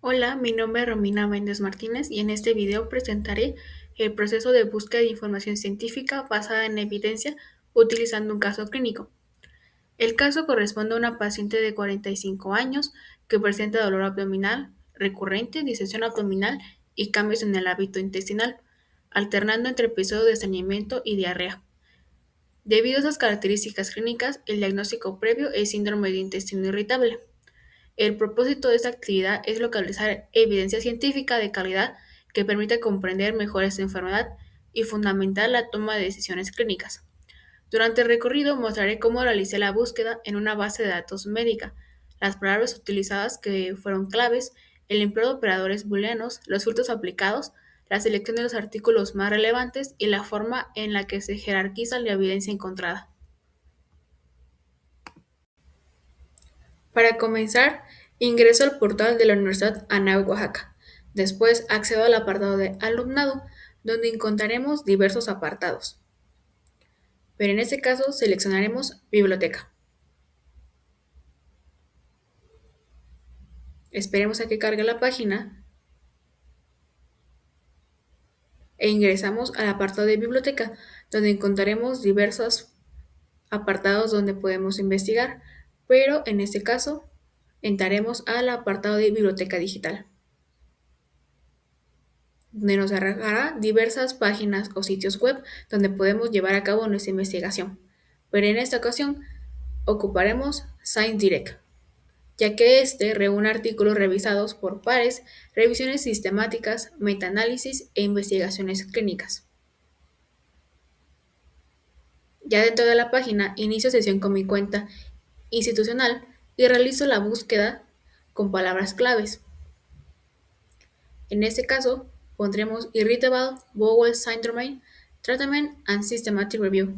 Hola, mi nombre es Romina Méndez Martínez y en este video presentaré el proceso de búsqueda de información científica basada en evidencia utilizando un caso clínico. El caso corresponde a una paciente de 45 años que presenta dolor abdominal recurrente, disección abdominal y cambios en el hábito intestinal, alternando entre episodios de estreñimiento y diarrea. Debido a esas características clínicas, el diagnóstico previo es síndrome de intestino irritable. El propósito de esta actividad es localizar evidencia científica de calidad que permita comprender mejor esta enfermedad y fundamentar la toma de decisiones clínicas. Durante el recorrido mostraré cómo realicé la búsqueda en una base de datos médica, las palabras utilizadas que fueron claves, el empleo de operadores booleanos, los filtros aplicados, la selección de los artículos más relevantes y la forma en la que se jerarquiza la evidencia encontrada. Para comenzar, ingreso al portal de la Universidad Anáhuac, Oaxaca. Después accedo al apartado de alumnado, donde encontraremos diversos apartados. Pero en este caso seleccionaremos biblioteca. Esperemos a que cargue la página e ingresamos al apartado de biblioteca, donde encontraremos diversos apartados donde podemos investigar, pero en este caso entraremos al apartado de biblioteca digital, donde nos arrojará diversas páginas o sitios web donde podemos llevar a cabo nuestra investigación. Pero en esta ocasión ocuparemos Science Direct, ya que este reúne artículos revisados por pares, revisiones sistemáticas, metaanálisis e investigaciones clínicas. Ya dentro de la página inicio sesión con mi cuenta institucional y realizo la búsqueda con palabras claves. En este caso, pondremos Irritable Bowel Syndrome, Treatment and Systematic Review.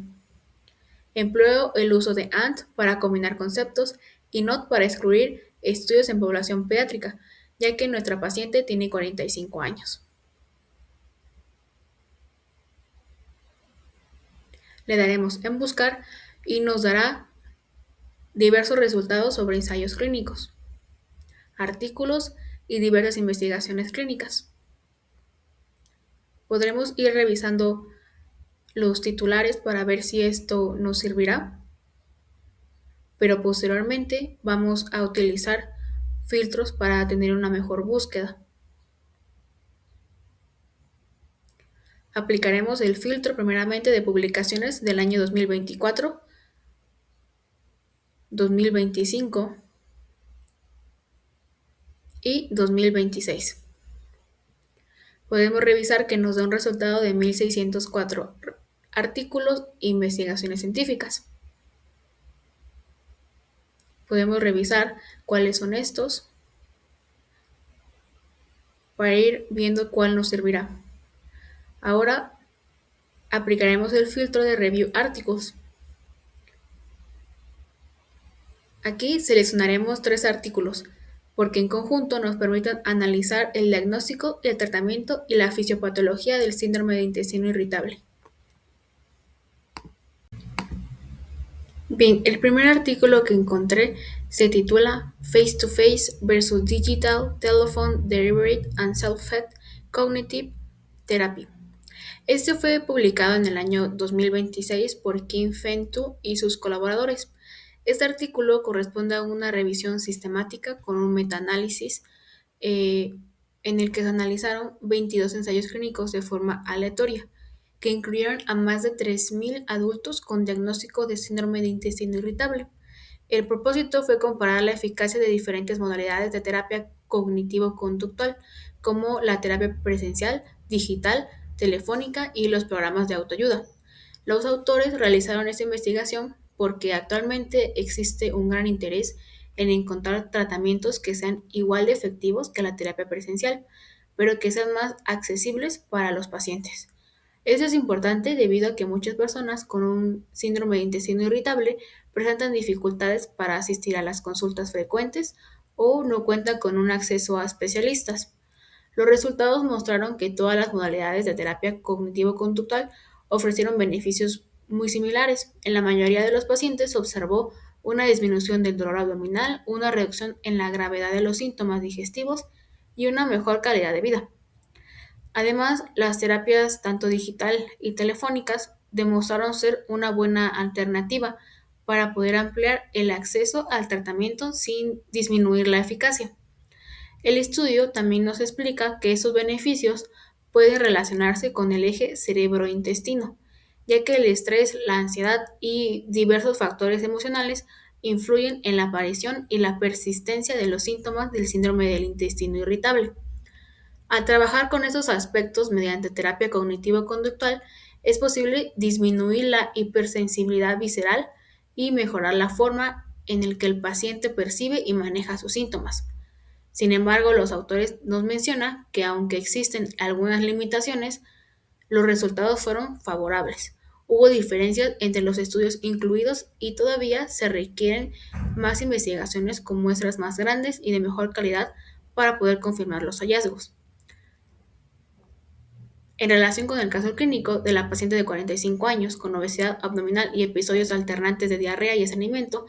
Empleo el uso de AND para combinar conceptos y NOT para excluir estudios en población pediátrica, ya que nuestra paciente tiene 45 años. Le daremos en buscar y nos dará diversos resultados sobre ensayos clínicos, artículos y diversas investigaciones clínicas. Podremos ir revisando los titulares para ver si esto nos servirá, pero posteriormente vamos a utilizar filtros para tener una mejor búsqueda. Aplicaremos el filtro primeramente de publicaciones del año 2024, 2025 y 2026. Podemos revisar que nos da un resultado de 1604 artículos e investigaciones científicas. Podemos revisar cuáles son estos para ir viendo cuál nos servirá. Ahora aplicaremos el filtro de Review Articles. Aquí seleccionaremos 3 artículos, porque en conjunto nos permiten analizar el diagnóstico, el tratamiento y la fisiopatología del síndrome de intestino irritable. Bien, el primer artículo que encontré se titula Face to Face versus Digital Telephone Deliberate and Self-Fed Cognitive Therapy. Este fue publicado en el año 2026 por Kim Fen Tu y sus colaboradores. Este artículo corresponde a una revisión sistemática con un metaanálisis en el que se analizaron 22 ensayos clínicos de forma aleatoria, que incluyeron a más de 3.000 adultos con diagnóstico de síndrome de intestino irritable. El propósito fue comparar la eficacia de diferentes modalidades de terapia cognitivo-conductual, como la terapia presencial, digital, telefónica y los programas de autoayuda. Los autores realizaron esta investigación porque actualmente existe un gran interés en encontrar tratamientos que sean igual de efectivos que la terapia presencial, pero que sean más accesibles para los pacientes. Esto es importante debido a que muchas personas con un síndrome de intestino irritable presentan dificultades para asistir a las consultas frecuentes o no cuentan con un acceso a especialistas. Los resultados mostraron que todas las modalidades de terapia cognitivo-conductual ofrecieron beneficios muy similares. En la mayoría de los pacientes se observó una disminución del dolor abdominal, una reducción en la gravedad de los síntomas digestivos y una mejor calidad de vida. Además, las terapias tanto digital y telefónicas demostraron ser una buena alternativa para poder ampliar el acceso al tratamiento sin disminuir la eficacia. El estudio también nos explica que esos beneficios pueden relacionarse con el eje cerebro-intestino, ya que el estrés, la ansiedad y diversos factores emocionales influyen en la aparición y la persistencia de los síntomas del síndrome del intestino irritable. Al trabajar con esos aspectos mediante terapia cognitivo-conductual, es posible disminuir la hipersensibilidad visceral y mejorar la forma en la que el paciente percibe y maneja sus síntomas. Sin embargo, los autores nos mencionan que aunque existen algunas limitaciones, los resultados fueron favorables. Hubo diferencias entre los estudios incluidos y todavía se requieren más investigaciones con muestras más grandes y de mejor calidad para poder confirmar los hallazgos. En relación con el caso clínico de la paciente de 45 años con obesidad abdominal y episodios alternantes de diarrea y estreñimiento,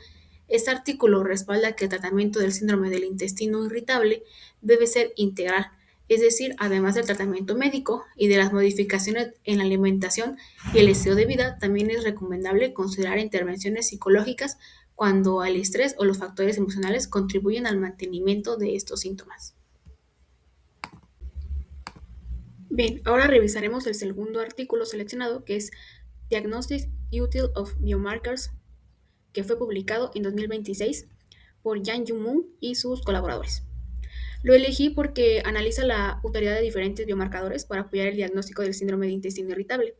este artículo respalda que el tratamiento del síndrome del intestino irritable debe ser integral, es decir, además del tratamiento médico y de las modificaciones en la alimentación y el estilo de vida, también es recomendable considerar intervenciones psicológicas cuando el estrés o los factores emocionales contribuyen al mantenimiento de estos síntomas. Bien, ahora revisaremos el segundo artículo seleccionado, que es Diagnostic Utility of Biomarkers, que fue publicado en 2026 por Yang Yu Moon y sus colaboradores. Lo elegí porque analiza la utilidad de diferentes biomarcadores para apoyar el diagnóstico del síndrome de intestino irritable.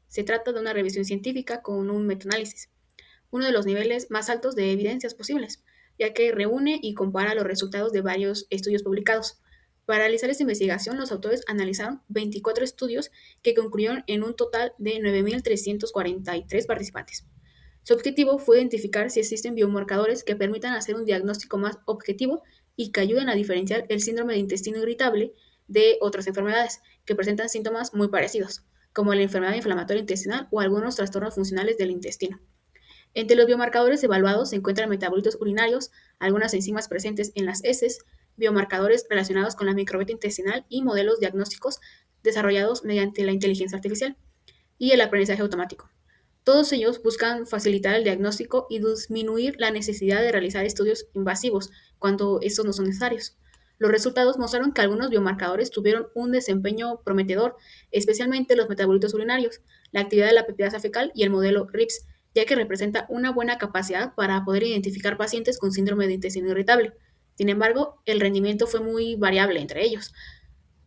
Se trata de una revisión científica con un metaanálisis, uno de los niveles más altos de evidencias posibles, ya que reúne y compara los resultados de varios estudios publicados. Para realizar esta investigación, los autores analizaron 24 estudios que concluyeron en un total de 9.343 participantes. Su objetivo fue identificar si existen biomarcadores que permitan hacer un diagnóstico más objetivo y que ayuden a diferenciar el síndrome de intestino irritable de otras enfermedades que presentan síntomas muy parecidos, como la enfermedad inflamatoria intestinal o algunos trastornos funcionales del intestino. Entre los biomarcadores evaluados se encuentran metabolitos urinarios, algunas enzimas presentes en las heces, biomarcadores relacionados con la microbiota intestinal y modelos diagnósticos desarrollados mediante la inteligencia artificial y el aprendizaje automático. Todos ellos buscan facilitar el diagnóstico y disminuir la necesidad de realizar estudios invasivos cuando estos no son necesarios. Los resultados mostraron que algunos biomarcadores tuvieron un desempeño prometedor, especialmente los metabolitos urinarios, la actividad de la peptidasa fecal y el modelo RIPS, ya que representa una buena capacidad para poder identificar pacientes con síndrome de intestino irritable. Sin embargo, el rendimiento fue muy variable entre ellos,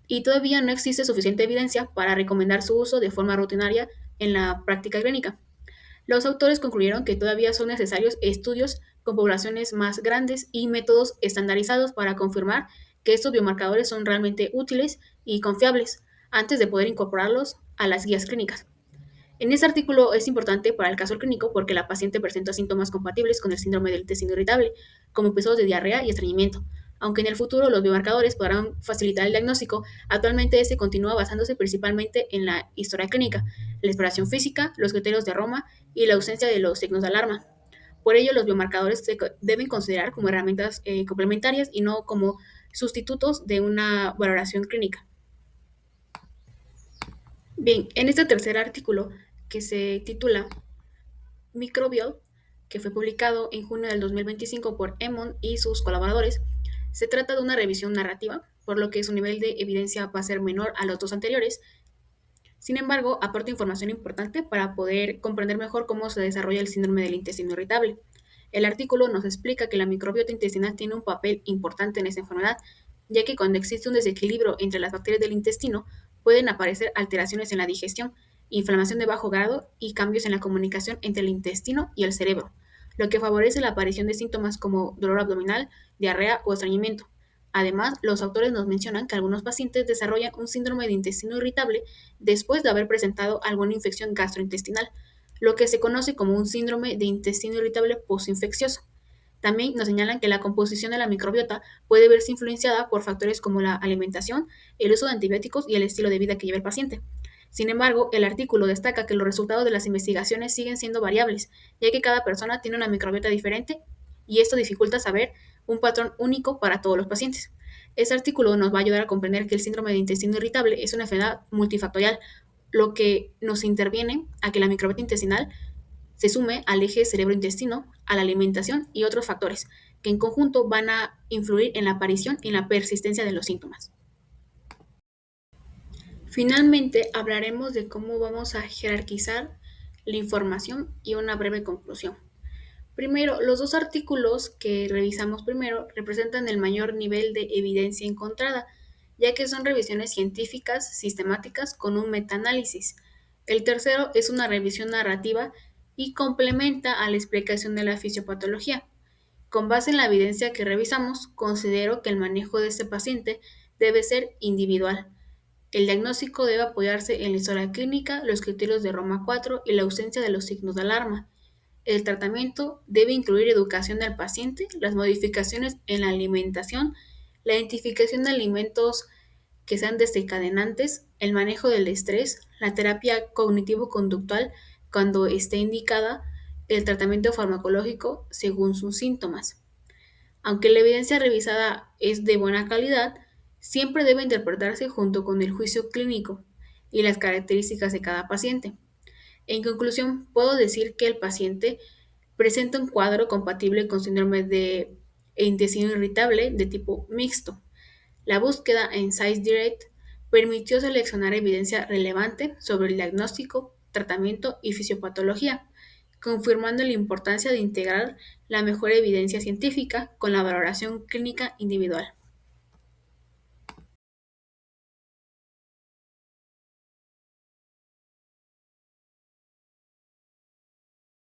y todavía no existe suficiente evidencia para recomendar su uso de forma rutinaria en la práctica clínica. Los autores concluyeron que todavía son necesarios estudios con poblaciones más grandes y métodos estandarizados para confirmar que estos biomarcadores son realmente útiles y confiables antes de poder incorporarlos a las guías clínicas. En este artículo es importante para el caso clínico porque la paciente presenta síntomas compatibles con el síndrome del intestino irritable, como episodios de diarrea y estreñimiento. Aunque en el futuro los biomarcadores podrán facilitar el diagnóstico, actualmente este continúa basándose principalmente en la historia clínica, la exploración física, los criterios de Roma y la ausencia de los signos de alarma. Por ello, los biomarcadores se deben considerar como herramientas complementarias y no como sustitutos de una valoración clínica. Bien, en este tercer artículo, que se titula Microbial, que fue publicado en junio del 2025 por Emon y sus colaboradores, se trata de una revisión narrativa, por lo que su nivel de evidencia va a ser menor a los dos anteriores. Sin embargo, aporta información importante para poder comprender mejor cómo se desarrolla el síndrome del intestino irritable. El artículo nos explica que la microbiota intestinal tiene un papel importante en esta enfermedad, ya que cuando existe un desequilibrio entre las bacterias del intestino, pueden aparecer alteraciones en la digestión, inflamación de bajo grado y cambios en la comunicación entre el intestino y el cerebro, lo que favorece la aparición de síntomas como dolor abdominal, diarrea o estreñimiento. Además, los autores nos mencionan que algunos pacientes desarrollan un síndrome de intestino irritable después de haber presentado alguna infección gastrointestinal, lo que se conoce como un síndrome de intestino irritable postinfeccioso. También nos señalan que la composición de la microbiota puede verse influenciada por factores como la alimentación, el uso de antibióticos y el estilo de vida que lleva el paciente. Sin embargo, el artículo destaca que los resultados de las investigaciones siguen siendo variables, ya que cada persona tiene una microbiota diferente y esto dificulta saber un patrón único para todos los pacientes. Este artículo nos va a ayudar a comprender que el síndrome de intestino irritable es una enfermedad multifactorial, lo que nos interviene a que la microbiota intestinal se sume al eje cerebro-intestino, a la alimentación y otros factores, que en conjunto van a influir en la aparición y en la persistencia de los síntomas. Finalmente, hablaremos de cómo vamos a jerarquizar la información y una breve conclusión. Primero, los dos artículos que revisamos primero representan el mayor nivel de evidencia encontrada, ya que son revisiones científicas sistemáticas con un metaanálisis. El tercero es una revisión narrativa y complementa a la explicación de la fisiopatología. Con base en la evidencia que revisamos, considero que el manejo de este paciente debe ser individual. El diagnóstico debe apoyarse en la historia clínica, los criterios de Roma 4 y la ausencia de los signos de alarma. El tratamiento debe incluir educación del paciente, las modificaciones en la alimentación, la identificación de alimentos que sean desencadenantes, el manejo del estrés, la terapia cognitivo-conductual cuando esté indicada, el tratamiento farmacológico según sus síntomas. Aunque la evidencia revisada es de buena calidad, siempre debe interpretarse junto con el juicio clínico y las características de cada paciente. En conclusión, puedo decir que el paciente presenta un cuadro compatible con síndrome de intestino irritable de tipo mixto. La búsqueda en SciDirect permitió seleccionar evidencia relevante sobre el diagnóstico, tratamiento y fisiopatología, confirmando la importancia de integrar la mejor evidencia científica con la valoración clínica individual.